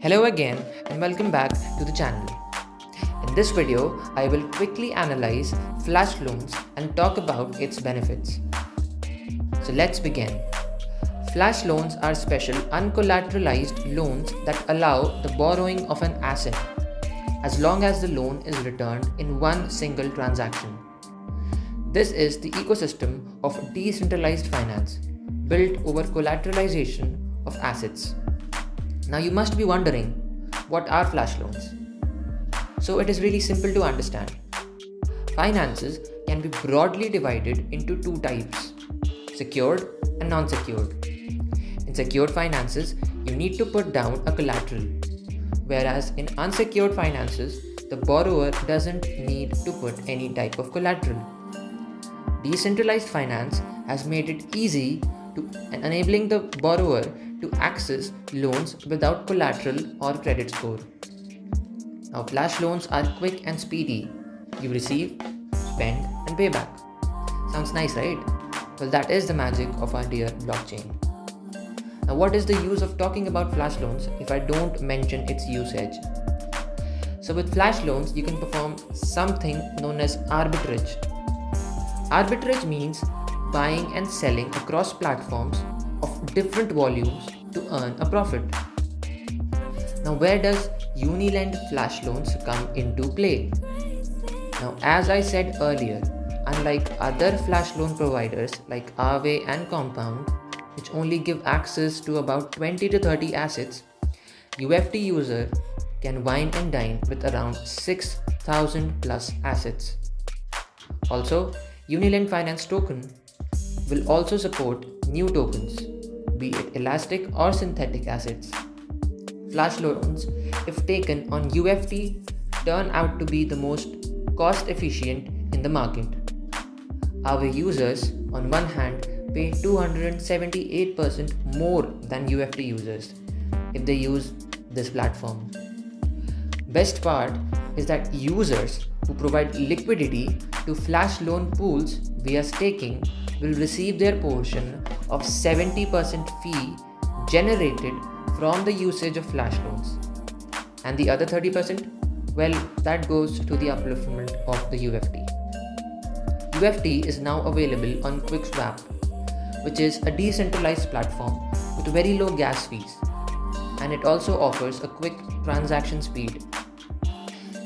Hello again and welcome back to the channel. In this video, I will quickly analyze flash loans and talk about its benefits. So let's begin. Flash loans are special uncollateralized loans that allow the borrowing of an asset as long as the loan is returned in one single transaction. This is the ecosystem of decentralized finance built over collateralization of assets. Now you must be wondering, what are flash loans? So it is really simple to understand. Finances can be broadly divided into two types: secured and non-secured. In secured finances, you need to put down a collateral, whereas in unsecured finances, the borrower doesn't need to put any type of collateral. Decentralized finance has made it easy to enabling the borrower to access loans without collateral or credit score. Now, flash loans are quick and speedy. You receive, spend, and pay back. Sounds nice, right? Well, that is the magic of our dear blockchain. Now, what is the use of talking about flash loans if I don't mention its usage? So, with flash loans, you can perform something known as arbitrage. Arbitrage means buying and selling across platforms of different volumes to earn a profit. Now, where does Unilend flash loans come into play? Now, as I said earlier, unlike other flash loan providers like Aave and Compound, which only give access to about 20 to 30 assets, UFT user can wine and dine with around 6,000 plus assets. Also, Unilend Finance Token will also support new tokens, be it elastic or synthetic assets. Flash loans, if taken on UFT, turn out to be the most cost efficient in the market. Our users, on one hand, pay 278% more than UFT users if they use this platform. Best part is that users who provide liquidity to flash loan pools via staking will receive their portion of 70% fee generated from the usage of flash loans. And the other 30%, well, that goes to the upliftment of the UFT. UFT is now available on QuickSwap, which is a decentralized platform with very low gas fees, and it also offers a quick transaction speed.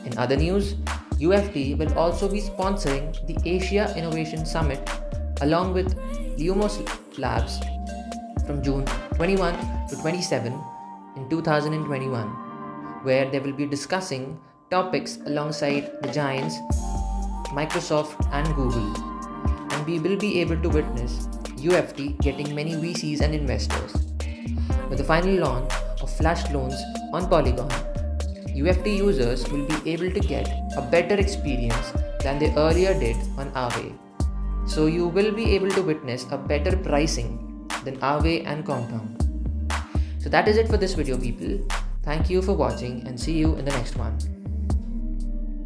In other news, UFT will also be sponsoring the Asia Innovation Summit along with Lumos Labs from June 21 to 27 in 2021, where they will be discussing topics alongside the giants Microsoft and Google, and we will be able to witness UFT getting many VCs and investors. With the final launch of flash loans on Polygon, UFT users will be able to get a better experience than they earlier did on Aave. So you will be able to witness a better pricing than Aave and Compound. So that is it for this video, people. Thank you for watching and see you in the next one.